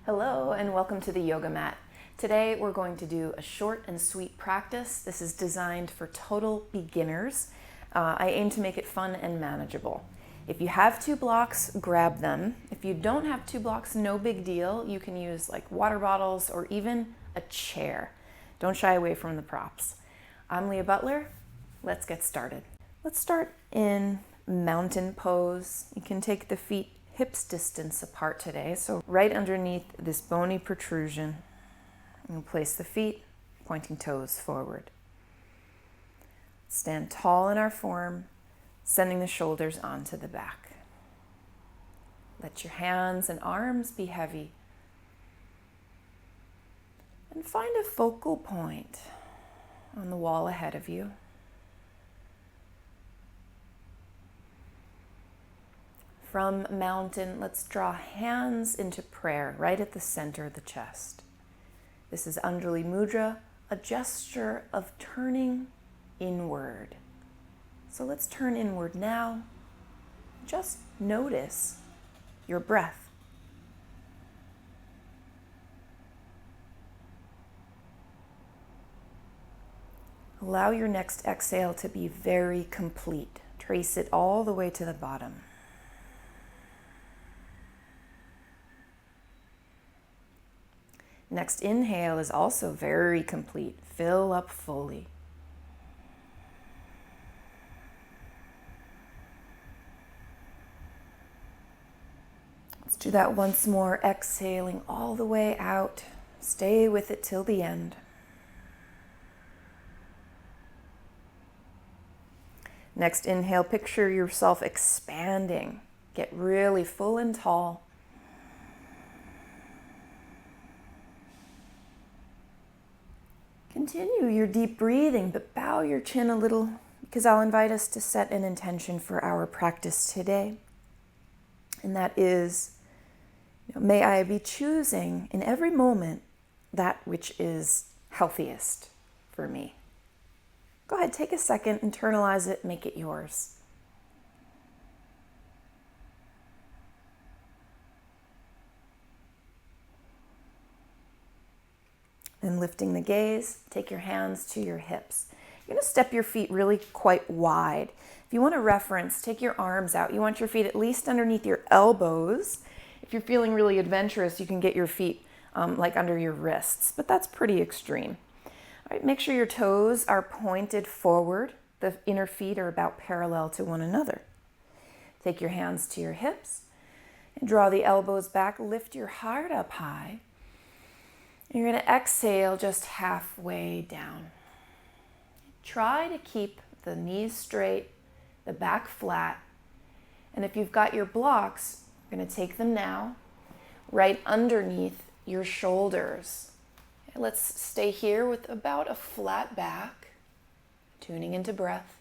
Hello and welcome to the yoga mat. Today we're going to do a short and sweet practice. This is designed for total beginners. I aim to make it fun and manageable. If you have 2 blocks, grab them. If you don't have 2 blocks, no big deal. You can use like water bottles or even a chair. Don't shy away from the props. I'm Leigha Butler. Let's get started. Let's start in mountain pose. You can take the feet hips distance apart today, so right underneath this bony protrusion, we'll place the feet, pointing toes forward. Stand tall in our form, sending the shoulders onto the back. Let your hands and arms be heavy. And find a focal point on the wall ahead of you. From mountain, let's draw hands into prayer right at the center of the chest. This is Anjali Mudra, a gesture of turning inward. So let's turn inward now. Just notice your breath. Allow your next exhale to be very complete. Trace it all the way to the bottom. Next inhale is also very complete. Fill up fully. Let's do that once more, exhaling all the way out. Stay with it till the end. Next inhale, picture yourself expanding. Get really full and tall. Continue your deep breathing, but bow your chin a little because I'll invite us to set an intention for our practice today. And that is, may I be choosing in every moment that which is healthiest for me. Go ahead, take a second, internalize it, make it yours. Then lifting the gaze, take your hands to your hips. You're going to step your feet really quite wide. If you want a reference, take your arms out. You want your feet at least underneath your elbows. If you're feeling really adventurous, you can get your feet like under your wrists, but that's pretty extreme. All right, make sure your toes are pointed forward. The inner feet are about parallel to one another. Take your hands to your hips and draw the elbows back. Lift your heart up high. You're going to exhale just halfway down. Try to keep the knees straight, the back flat. And if you've got your blocks, you're going to take them now right underneath your shoulders. Okay, let's stay here with about a flat back, tuning into breath.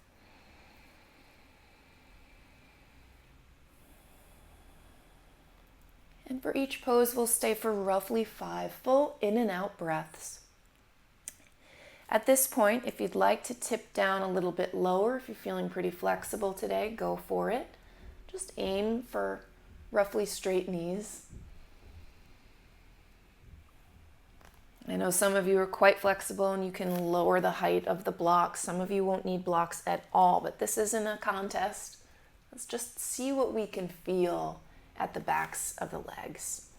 And for each pose, we'll stay for roughly 5 full in and out breaths. At this point, if you'd like to tip down a little bit lower, if you're feeling pretty flexible today, go for it. Just aim for roughly straight knees. I know some of you are quite flexible and you can lower the height of the blocks. Some of you won't need blocks at all, but this isn't a contest. Let's just see what we can feel at the backs of the legs.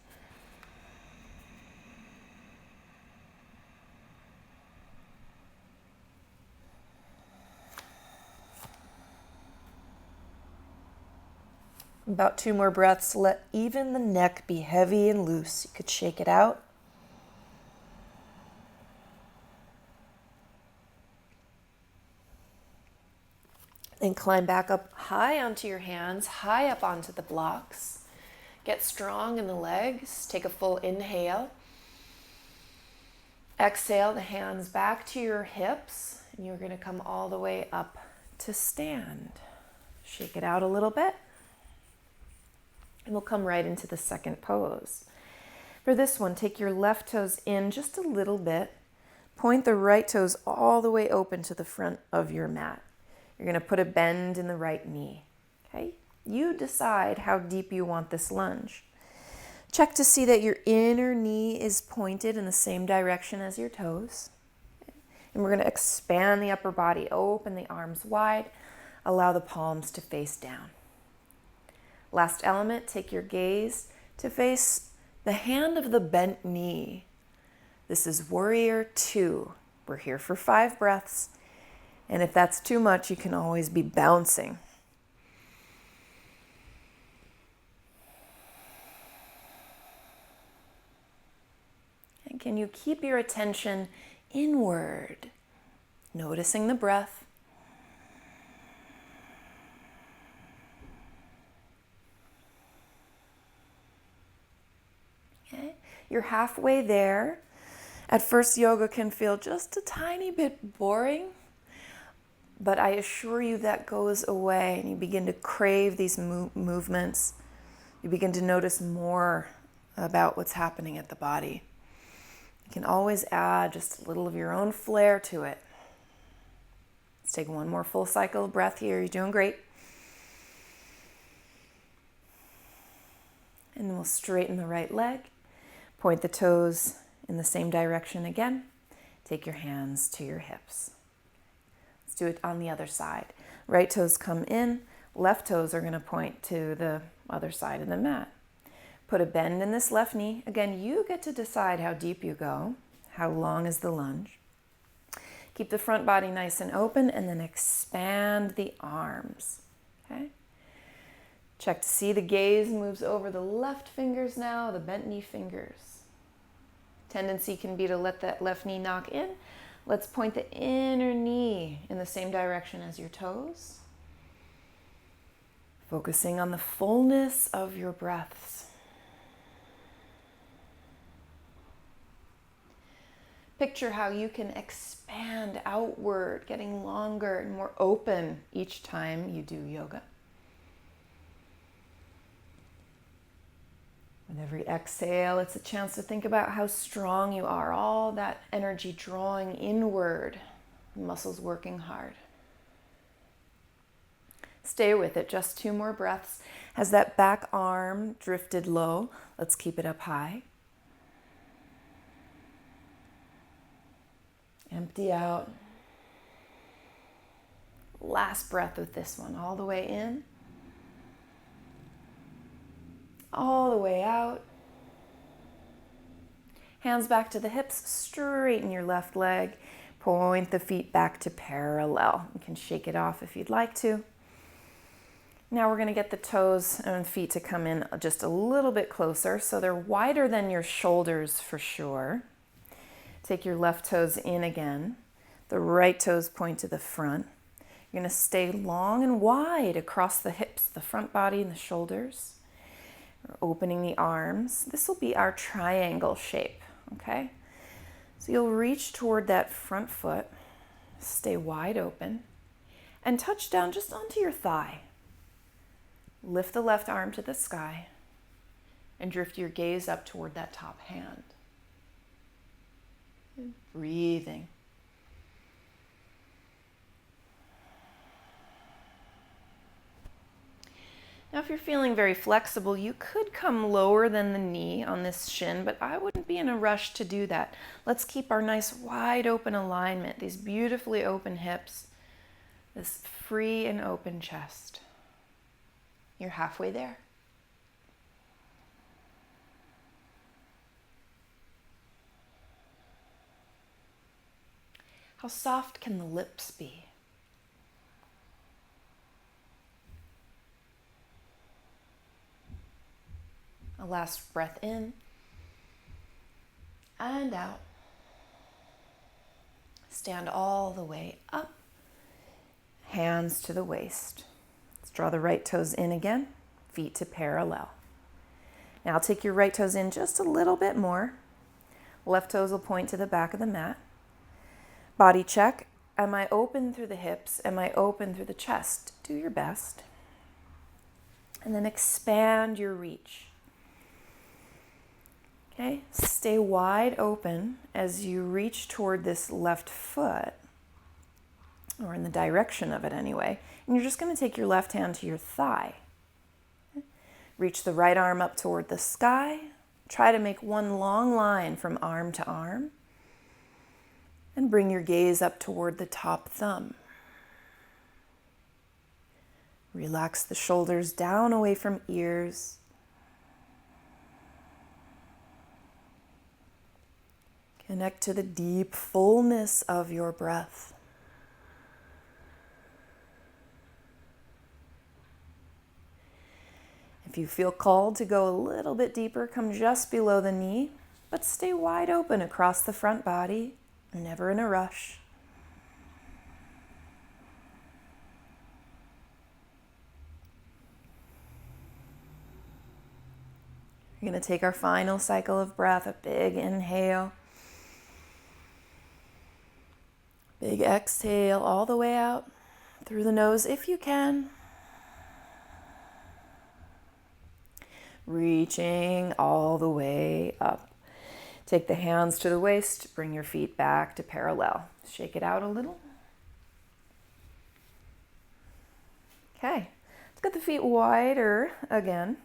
About 2 more breaths. Let even the neck be heavy and loose. You could shake it out. Then climb back up high onto your hands, high up onto the blocks. Get strong in the legs. Take a full inhale. Exhale the hands back to your hips. And you're going to come all the way up to stand. Shake it out a little bit. And we'll come right into the second pose. For this one, take your left toes in just a little bit. Point the right toes all the way open to the front of your mat. You're going to put a bend in the right knee. Okay? You decide how deep you want this lunge. Check to see that your inner knee is pointed in the same direction as your toes. And we're going to expand the upper body, open the arms wide, allow the palms to face down. Last element, take your gaze to face the hand of the bent knee. This is warrior 2. We're here for 5 breaths. And if that's too much, you can always be bouncing. And can you keep your attention inward, noticing the breath? Okay, you're halfway there. At first, yoga can feel just a tiny bit boring, but I assure you that goes away and you begin to crave these movements. You begin to notice more about what's happening at the body. You can always add just a little of your own flair to it. Let's take one more full cycle of breath here. You're doing great. And then we'll straighten the right leg. Point the toes in the same direction again. Take your hands to your hips. Let's do it on the other side. Right toes come in. Left toes are going to point to the other side of the mat. Put a bend in this left knee. Again, you get to decide how deep you go. How long is the lunge? Keep the front body nice and open and then expand the arms. Okay? Check to see the gaze moves over the left fingers now, the bent knee fingers. Tendency can be to let that left knee knock in. Let's point the inner knee in the same direction as your toes. Focusing on the fullness of your breaths. Picture how you can expand outward, getting longer and more open each time you do yoga. With every exhale, it's a chance to think about how strong you are, all that energy drawing inward, muscles working hard. Stay with it, just 2 more breaths. Has that back arm drifted low? Let's keep it up high. Empty out. Last breath with this one, all the way in. All the way out. Hands back to the hips, straighten your left leg. Point the feet back to parallel. You can shake it off if you'd like to. Now we're going to get the toes and feet to come in just a little bit closer so they're wider than your shoulders for sure. Take your left toes in again. The right toes point to the front. You're going to stay long and wide across the hips, the front body and the shoulders. We're opening the arms. This will be our triangle shape, okay? So you'll reach toward that front foot, stay wide open, and touch down just onto your thigh. Lift the left arm to the sky and drift your gaze up toward that top hand. Breathing. Now, if you're feeling very flexible, you could come lower than the knee on this shin, but I wouldn't be in a rush to do that. Let's keep our nice wide open alignment, these beautifully open hips, this free and open chest. You're halfway there. How soft can the lips be? A last breath in and out. Stand all the way up, hands to the waist. Let's draw the right toes in again, feet to parallel. Now take your right toes in just a little bit more. Left toes will point to the back of the mat. Body check. Am I open through the hips? Am I open through the chest? Do your best. And then expand your reach. Okay, stay wide open as you reach toward this left foot, or in the direction of it anyway. And you're just going to take your left hand to your thigh. Okay. Reach the right arm up toward the sky. Try to make one long line from arm to arm. And bring your gaze up toward the top thumb. Relax the shoulders down away from ears. Connect to the deep fullness of your breath. If you feel called to go a little bit deeper, come just below the knee, but stay wide open across the front body, never in a rush. We're going to take our final cycle of breath, a big inhale. Big exhale all the way out through the nose if you can. Reaching all the way up. Take the hands to the waist, bring your feet back to parallel. Shake it out a little. Okay, let's get the feet wider again.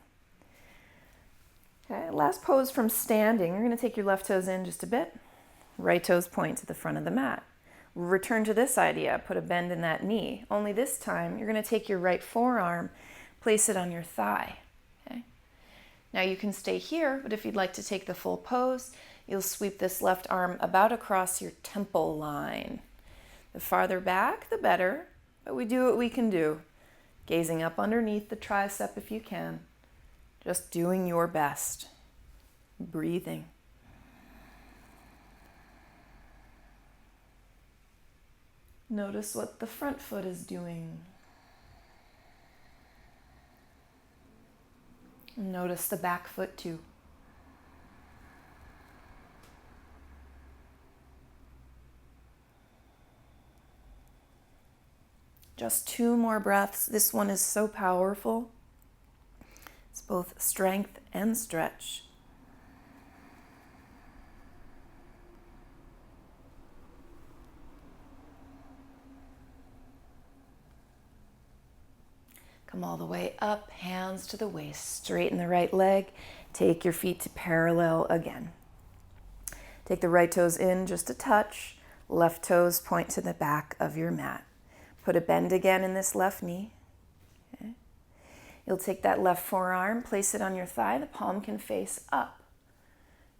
Okay, last pose from standing. You're going to take your left toes in just a bit. Right toes point to the front of the mat. Return to this idea. Put a bend in that knee. Only this time, you're going to take your right forearm, place it on your thigh. Okay. Now you can stay here, but if you'd like to take the full pose, you'll sweep this left arm about across your temple line. The farther back, the better, but we do what we can do. Gazing up underneath the tricep if you can. Just doing your best. Breathing. Notice what the front foot is doing. Notice the back foot too. Just 2 more breaths. This one is so powerful. It's both strength and stretch. Come all the way up, hands to the waist. Straighten the right leg. Take your feet to parallel again. Take the right toes in just a touch. Left toes point to the back of your mat. Put a bend again in this left knee. Okay. You'll take that left forearm, place it on your thigh. The palm can face up.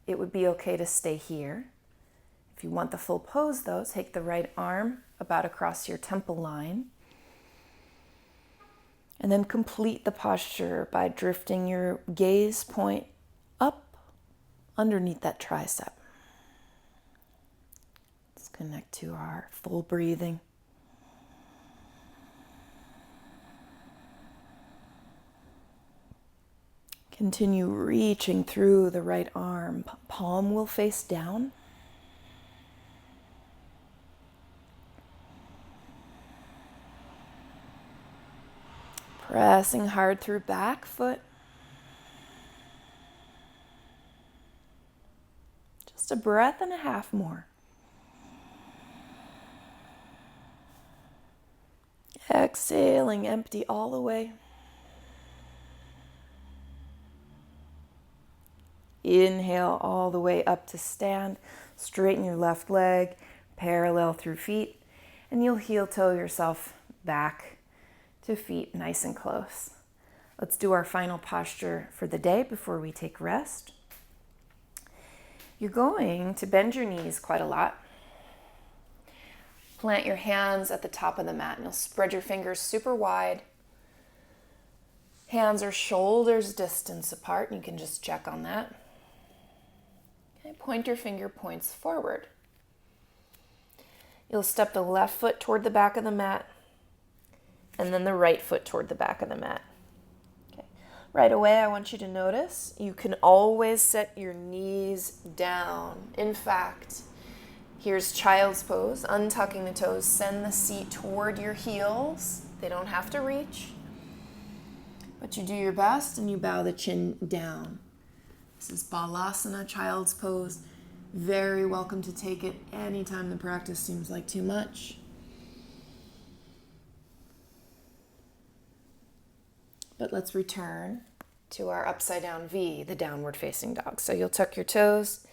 It would be okay to stay here. If you want the full pose though, take the right arm about across your temple line. And then complete the posture by drifting your gaze point up underneath that tricep. Let's connect to our full breathing. Continue reaching through the right arm. Palm will face down. Pressing hard through back foot. Just a breath and a half more. Exhaling, empty all the way. Inhale all the way up to stand. Straighten your left leg, parallel through feet, and you'll heel toe yourself back to feet nice and close. Let's do our final posture for the day before we take rest. You're going to bend your knees quite a lot. Plant your hands at the top of the mat and you'll spread your fingers super wide. Hands are shoulders distance apart. You can just check on that. Okay, point your finger points forward. You'll step the left foot toward the back of the mat and then the right foot toward the back of the mat. Okay. Right away, I want you to notice you can always set your knees down. In fact, here's child's pose, untucking the toes. Send the seat toward your heels. They don't have to reach. But you do your best and you bow the chin down. This is Balasana, child's pose. Very welcome to take it anytime the practice seems like too much. But let's return to our upside down V, the downward facing dog. So you'll tuck your toes,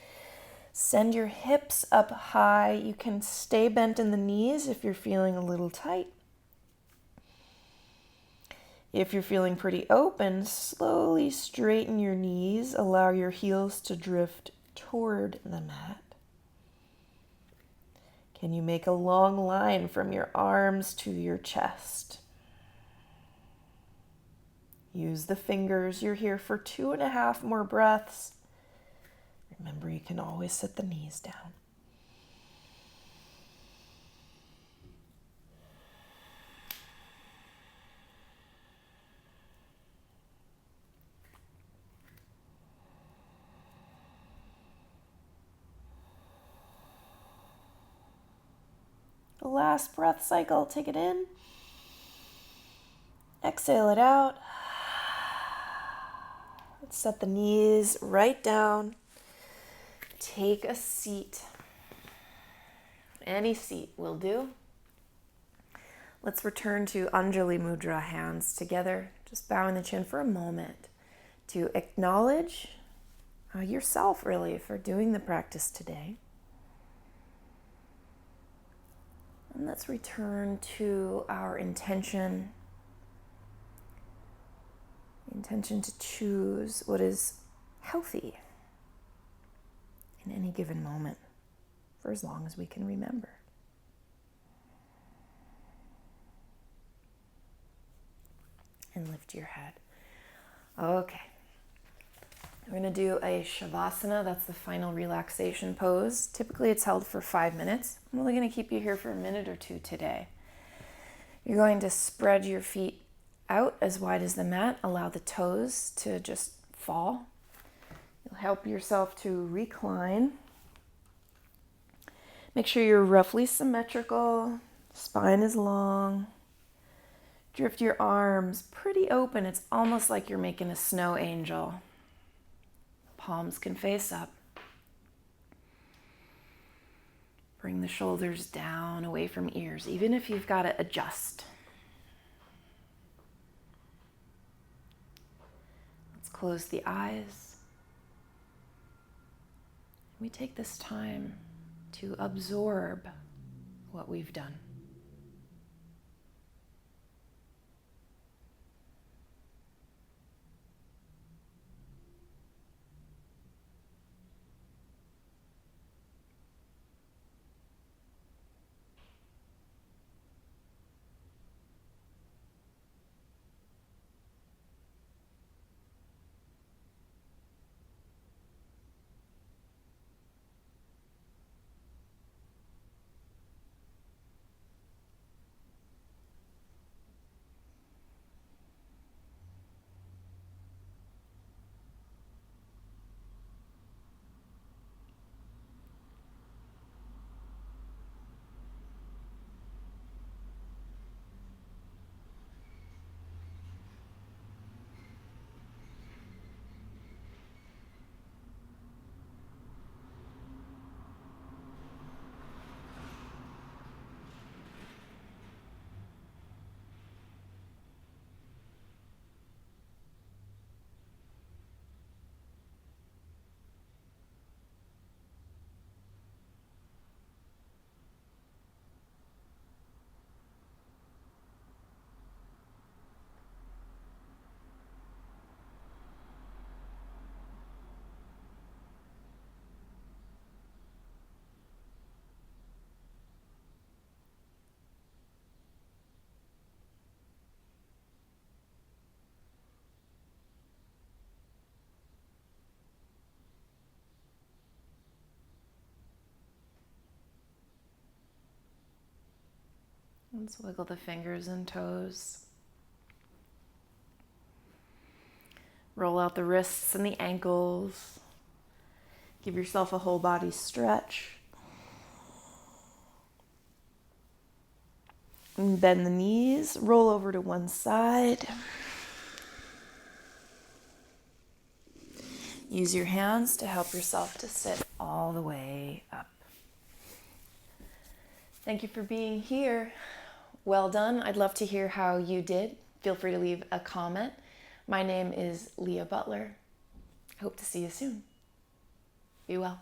send your hips up high. You can stay bent in the knees if you're feeling a little tight. If you're feeling pretty open, slowly straighten your knees. Allow your heels to drift toward the mat. Can you make a long line from your arms to your chest? Use the fingers. You're here for 2.5 more breaths. Remember, you can always set the knees down. The last breath cycle, take it in. Exhale it out. Let's set the knees right down. Take a seat. Any seat will do. Let's return to Anjali Mudra, hands together. Just bowing the chin for a moment to acknowledge yourself, really, for doing the practice today. And let's return to our intention. The intention to choose what is healthy in any given moment for as long as we can remember. And lift your head. Okay. We're going to do a Shavasana. That's the final relaxation pose. Typically it's held for 5 minutes. I'm only going to keep you here for a minute or two today. You're going to spread your feet out as wide as the mat. Allow the toes to just fall. You'll help yourself to recline. Make sure you're roughly symmetrical. Spine is long. Drift your arms pretty open. It's almost like you're making a snow angel. Palms can face up. Bring the shoulders down, away from ears, even if you've got to adjust. Let's close the eyes. We take this time to absorb what we've done. Let's wiggle the fingers and toes. Roll out the wrists and the ankles. Give yourself a whole body stretch. And bend the knees, roll over to one side. Use your hands to help yourself to sit all the way up. Thank you for being here. Well done. I'd love to hear how you did. Feel free to leave a comment. My name is Leigha Butler. I hope to see you soon. Be well.